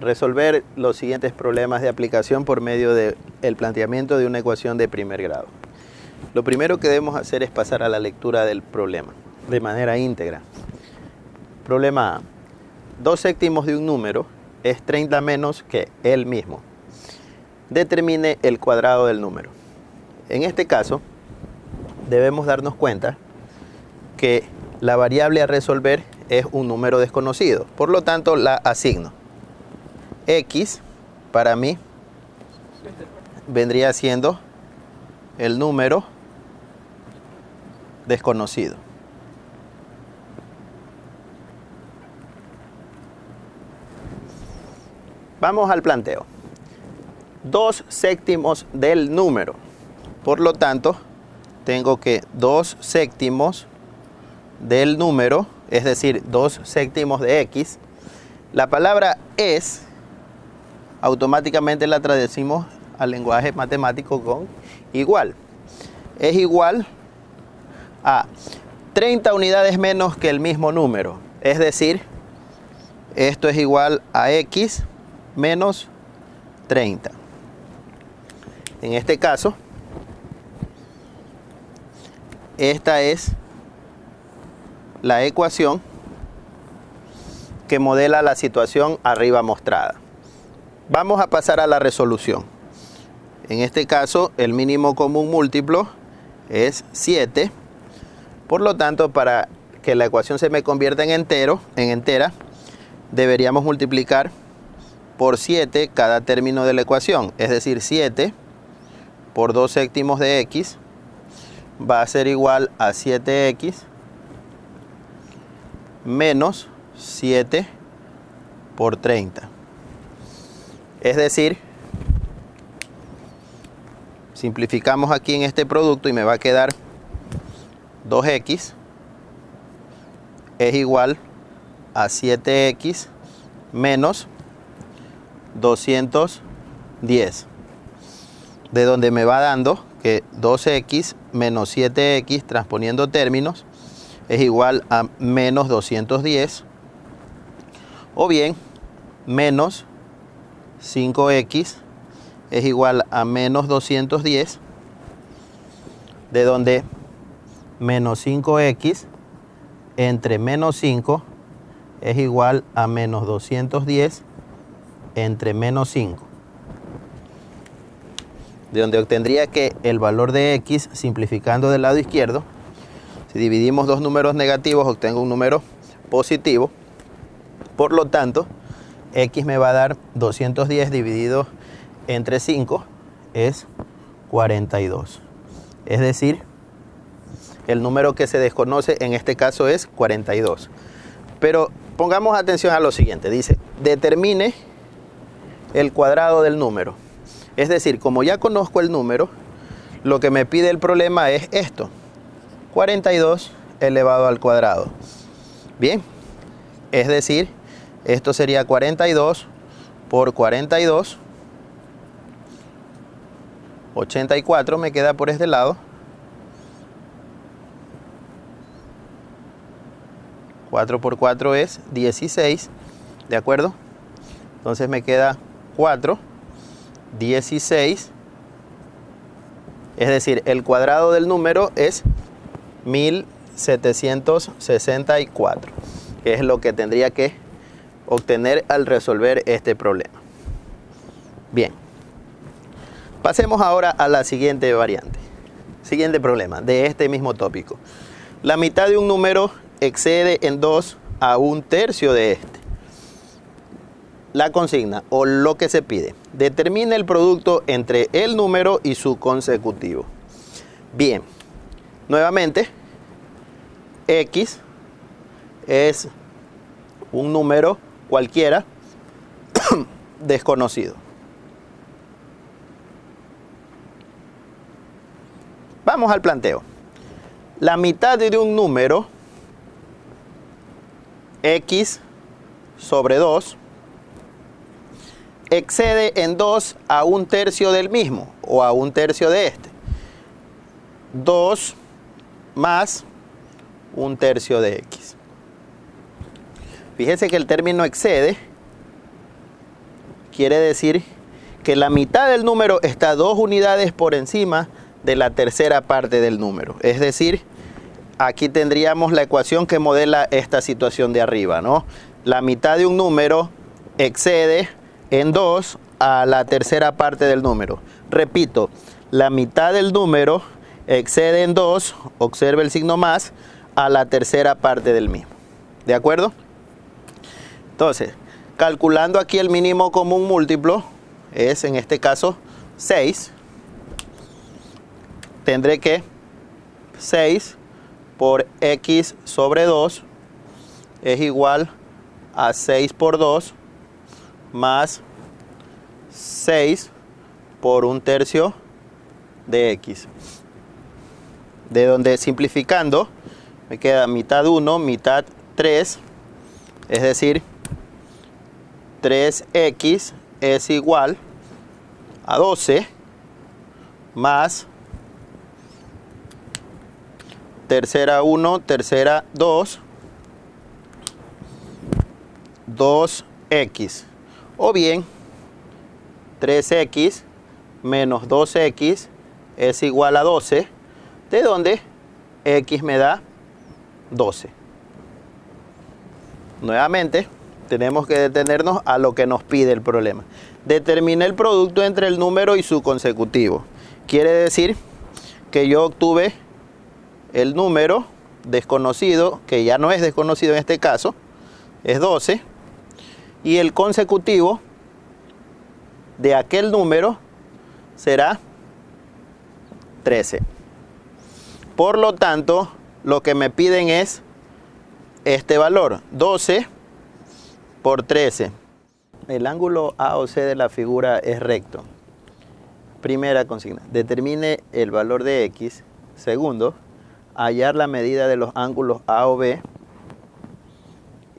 resolver los siguientes problemas de aplicación por medio del planteamiento de una ecuación de primer grado. Lo primero que debemos hacer es pasar a la lectura del problema de manera íntegra. Problema A. 2/7 de un número es 30 menos que él mismo. Determine el cuadrado del número. En este caso, debemos darnos cuenta que la variable a resolver es un número desconocido. Por lo tanto, la asigno. X, para mí, vendría siendo el número desconocido. Vamos al planteo. 2/7 del número. Por lo tanto, tengo que 2/7 del número, es decir, 2/7 de X. La palabra es, automáticamente la traducimos al lenguaje matemático con igual. Es igual a 30 unidades menos que el mismo número. Es decir, esto es igual a X menos 30. En este caso, esta es la ecuación que modela la situación arriba mostrada. Vamos a pasar a la resolución. En este caso, el mínimo común múltiplo es 7. Por lo tanto, para que la ecuación se me convierta en entera, deberíamos multiplicar por 7 cada término de la ecuación. Es decir, 7 por 2/7 de X va a ser igual a 7X menos 7 por 30. Es decir, simplificamos aquí en este producto y me va a quedar 2X es igual a 7X menos 210. De donde me va dando que 2X menos 7X, transponiendo términos, es igual a menos 210. O bien, menos 5X es igual a menos 210, de donde menos 5X entre menos 5 es igual a menos 210 entre menos 5. De donde obtendría que el valor de X, simplificando del lado izquierdo, si dividimos dos números negativos, obtengo un número positivo. Por lo tanto, X me va a dar 210 dividido entre 5 es 42. Es decir, el número que se desconoce en este caso es 42. Pero pongamos atención a lo siguiente. Dice, determine el cuadrado del número. Es decir, como ya conozco el número, lo que me pide el problema es esto. 42 elevado al cuadrado. Bien, es decir, esto sería 42 por 42. 84 me queda por este lado. 4 por 4 es 16. ¿De acuerdo? Entonces me queda 4, 16. Es decir, el cuadrado del número es 1764, que es lo que tendría que obtener al resolver este problema. Bien. Pasemos ahora a la siguiente variante. Siguiente problema de este mismo tópico. La mitad de un número excede en 2 a 1/3 de este. La consigna o lo que se pide. Determine el producto entre el número y su consecutivo. Bien. Nuevamente, X es un número cualquiera desconocido. Vamos al planteo. La mitad de un número, X sobre 2, excede en 2 a 1/3 del mismo, o a 1/3 de este. 2 más 1/3 de X. Fíjese que el término excede quiere decir que la mitad del número está 2 unidades por encima de la tercera parte del número. Es decir, aquí tendríamos la ecuación que modela esta situación de arriba, ¿no? La mitad de un número excede en 2 a la tercera parte del número. Repito, la mitad del número excede en 2, observe el signo más, a la tercera parte del mismo. ¿De acuerdo? Entonces, calculando aquí el mínimo común múltiplo, es en este caso 6. Tendré que 6 por x sobre 2 es igual a 6 por 2 más 6 por 1/3 de x. De donde simplificando me queda mitad 1, mitad 3, es decir, 3x es igual a 12 más tercera 1, tercera 2, 2x. O bien, 3x menos 2x es igual a 12, de donde x me da 12. Nuevamente, tenemos que detenernos a lo que nos pide el problema. Determiné el producto entre el número y su consecutivo. Quiere decir que yo obtuve el número desconocido, que ya no es desconocido en este caso, es 12, y el consecutivo de aquel número será 13. Por lo tanto, lo que me piden es este valor, 12 por 13. El ángulo AOC de la figura es recto. Primera consigna, determine el valor de x. Segundo, hallar la medida de los ángulos AOB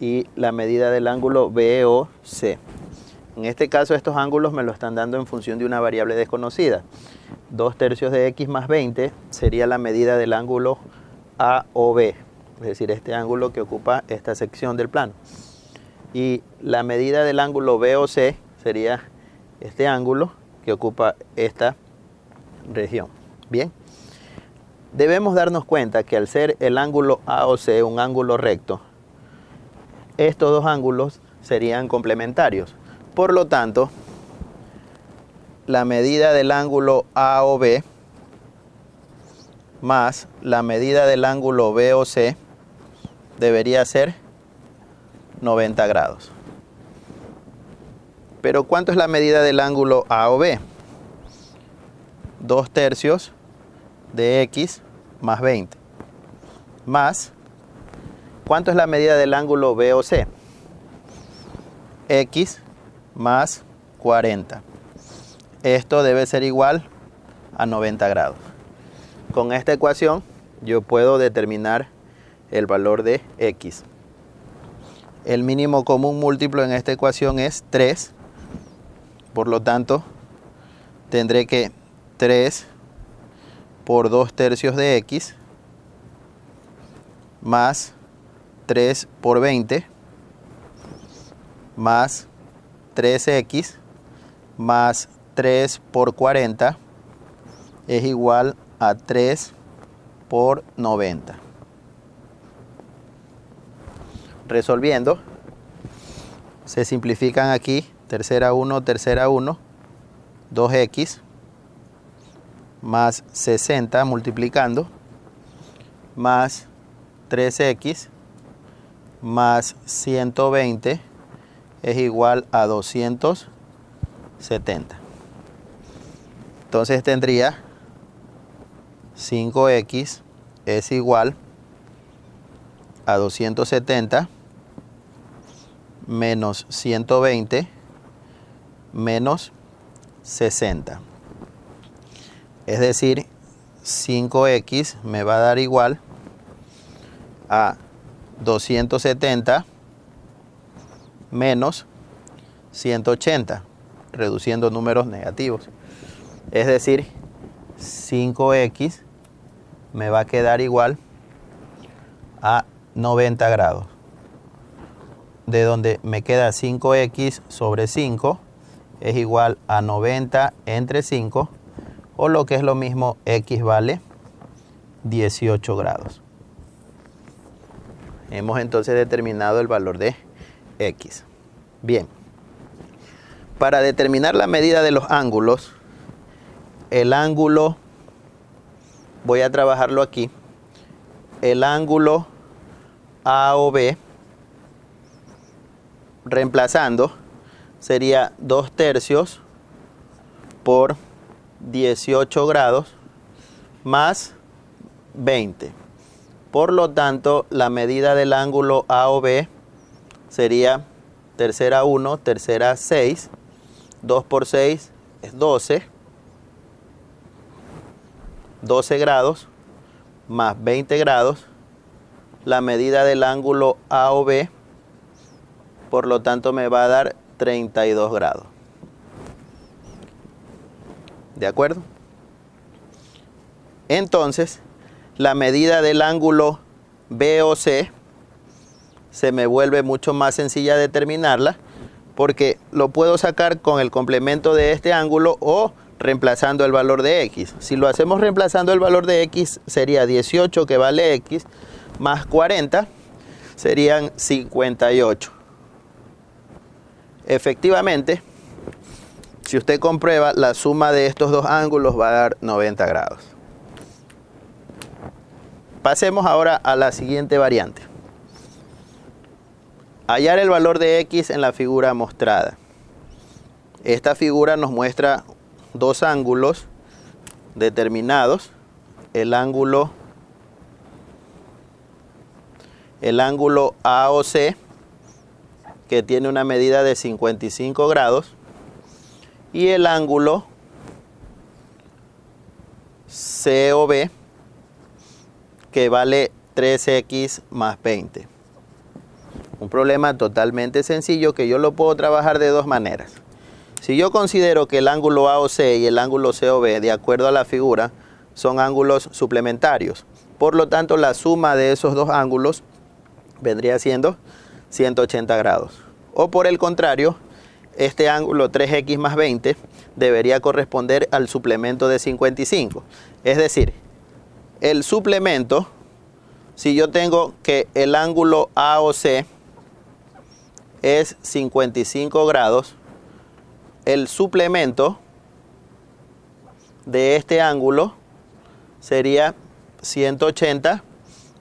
y la medida del ángulo BOC. En este caso, estos ángulos me lo están dando en función de una variable desconocida. 2/3 de x más 20 sería la medida del ángulo AOB, es decir, este ángulo que ocupa esta sección del plano. Y la medida del ángulo BOC sería este ángulo que ocupa esta región. Bien, debemos darnos cuenta que al ser el ángulo AOC un ángulo recto, estos dos ángulos serían complementarios. Por lo tanto, la medida del ángulo AOB más la medida del ángulo BOC debería ser 90 grados. Pero ¿cuánto es la medida del ángulo AOB? 2/3 de x más 20. Más, ¿cuánto es la medida del ángulo BOC? X más 40. Esto debe ser igual a 90 grados. Con esta ecuación yo puedo determinar el valor de x. El mínimo común múltiplo en esta ecuación es 3. Por lo tanto, tendré que 3 por 2/3 de x más 3 por 20 más 3x más 3 por 40 es igual a 3 por 90. Resolviendo, se simplifican aquí tercera 1, 2x más 60 multiplicando más 3x más 120 es igual a 270. Entonces tendría 5x es igual a 270 menos 120 menos 60. Es decir, 5x me va a dar igual a 270 menos 180, reduciendo números negativos. Es decir, 5x me va a quedar igual a 90 grados. De donde me queda 5x sobre 5 es igual a 90 entre 5, o lo que es lo mismo, X vale 18 grados. Hemos entonces determinado el valor de X. Bien, para determinar la medida de los ángulos, el ángulo, voy a trabajarlo aquí, el ángulo AOB, reemplazando, sería 2/3 por 18 grados más 20. Por lo tanto, la medida del ángulo AOB sería tercera 1, tercera 6, 2 por 6 es 12, 12 grados más 20 grados, la medida del ángulo AOB, por lo tanto me va a dar 32 grados. ¿De acuerdo? Entonces, la medida del ángulo BOC se me vuelve mucho más sencilla determinarla, porque lo puedo sacar con el complemento de este ángulo o reemplazando el valor de X. Si lo hacemos reemplazando el valor de X, sería 18 que vale X, más 40 serían 58. Efectivamente, si usted comprueba, la suma de estos dos ángulos va a dar 90 grados. Pasemos ahora a la siguiente variante. Hallar el valor de X en la figura mostrada. Esta figura nos muestra dos ángulos determinados. El ángulo AOC, que tiene una medida de 55 grados, y el ángulo COB, que vale 3X más 20. Un problema totalmente sencillo que yo lo puedo trabajar de dos maneras. Si yo considero que el ángulo AOC y el ángulo COB, de acuerdo a la figura, son ángulos suplementarios, por lo tanto la suma de esos dos ángulos vendría siendo 180 grados. O por el contrario, este ángulo 3X más 20 debería corresponder al suplemento de 55. Es decir, el suplemento, si yo tengo que el ángulo AOC es 55 grados, el suplemento de este ángulo sería 180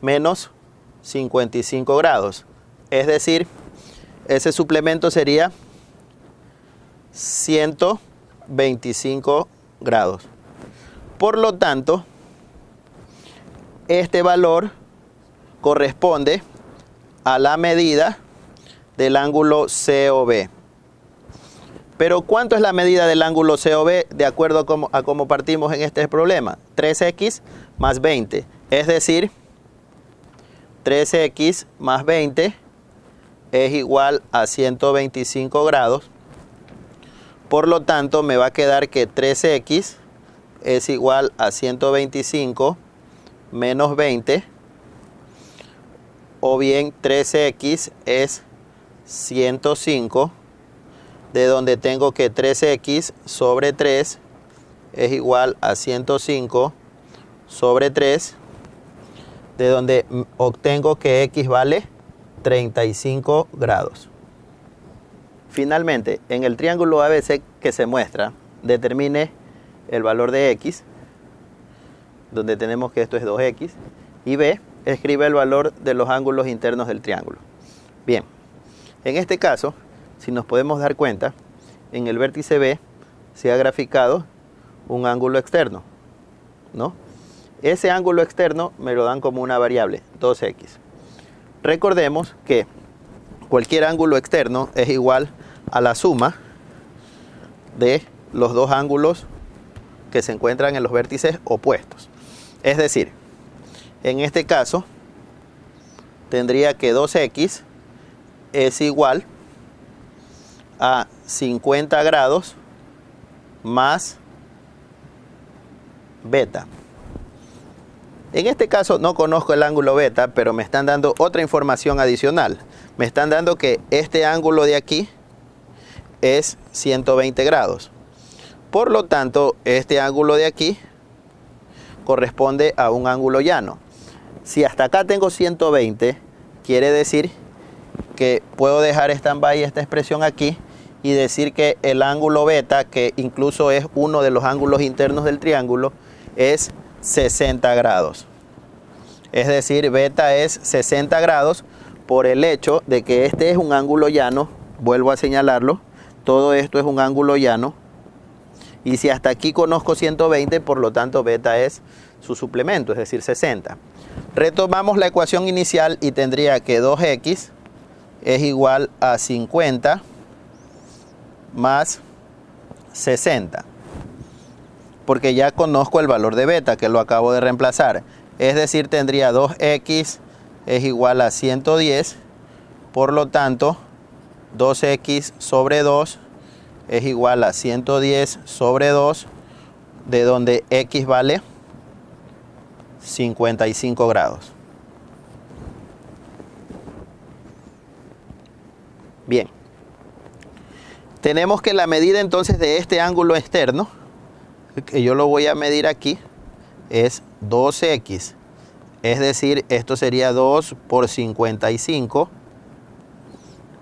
menos 55 grados. Es decir, ese suplemento sería 125 grados. Por lo tanto, este valor corresponde a la medida del ángulo COB. Pero ¿cuánto es la medida del ángulo COB de acuerdo a cómo partimos en este problema? 3X más 20. Es decir, 3X más 20 es igual a 125 grados. Por lo tanto, me va a quedar que 3X es igual a 125 menos 20. O bien 3X es 105, de donde tengo que 3X sobre 3 es igual a 105 sobre 3, de donde obtengo que X vale 35 grados. Finalmente, en el triángulo ABC que se muestra, determine el valor de X, donde tenemos que esto es 2X, y B, escribe el valor de los ángulos internos del triángulo. Bien, en este caso, si nos podemos dar cuenta, en el vértice B se ha graficado un ángulo externo, ¿no? Ese ángulo externo me lo dan como una variable, 2X. Recordemos que cualquier ángulo externo es igual a la suma de los dos ángulos que se encuentran en los vértices opuestos. Es decir, en este caso, tendría que 2X es igual a 50 grados más beta. En este caso no conozco el ángulo beta, pero me están dando otra información adicional. Me están dando que este ángulo de aquí es 120 grados. Por lo tanto, este ángulo de aquí corresponde a un ángulo llano. Si hasta acá tengo 120, quiere decir que puedo dejar stand-by esta expresión aquí y decir que el ángulo beta, que incluso es uno de los ángulos internos del triángulo, es 60 grados. Es decir, beta es 60 grados por el hecho de que este es un ángulo llano. Vuelvo a señalarlo, todo esto es un ángulo llano. Y si hasta aquí conozco 120, por lo tanto beta es su suplemento, es decir, 60. Retomamos la ecuación inicial y tendría que 2x es igual a 50 más 60. Porque ya conozco el valor de beta, que lo acabo de reemplazar. Es decir, tendría 2x es igual a 110. Por lo tanto, 2x sobre 2 es igual a 110 sobre 2, de donde x vale 55 grados. Bien. Tenemos que la medida entonces de este ángulo externo, que yo lo voy a medir aquí, es 2x. Es decir, esto sería 2 por 55.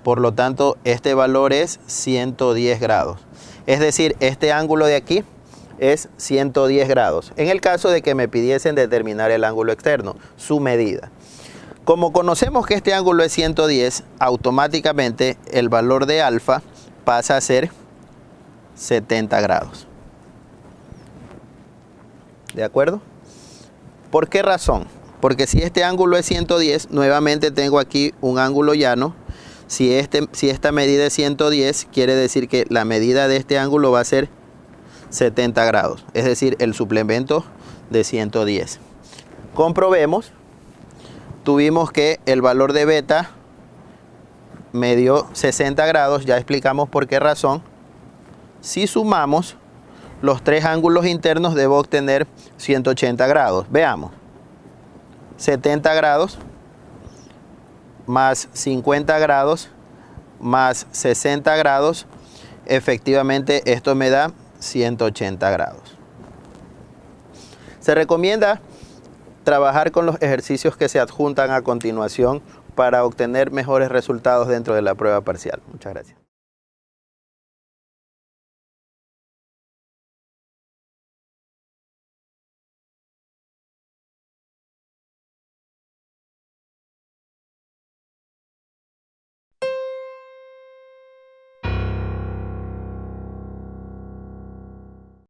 Por lo tanto, este valor es 110 grados. Es decir, este ángulo de aquí es 110 grados. En el caso de que me pidiesen determinar el ángulo externo, su medida. Como conocemos que este ángulo es 110, automáticamente el valor de alfa pasa a ser 70 grados. ¿De acuerdo? ¿Por qué razón? Porque si este ángulo es 110, nuevamente tengo aquí un ángulo llano. Si esta medida es 110, quiere decir que la medida de este ángulo va a ser 70 grados. Es decir, el suplemento de 110. Comprobemos. Tuvimos que el valor de beta me dio 60 grados. Ya explicamos por qué razón. Si sumamos los tres ángulos internos, debo obtener 180 grados. Veamos. 70 grados más 50 grados más 60 grados, efectivamente esto me da 180 grados. Se recomienda trabajar con los ejercicios que se adjuntan a continuación para obtener mejores resultados dentro de la prueba parcial. Muchas gracias.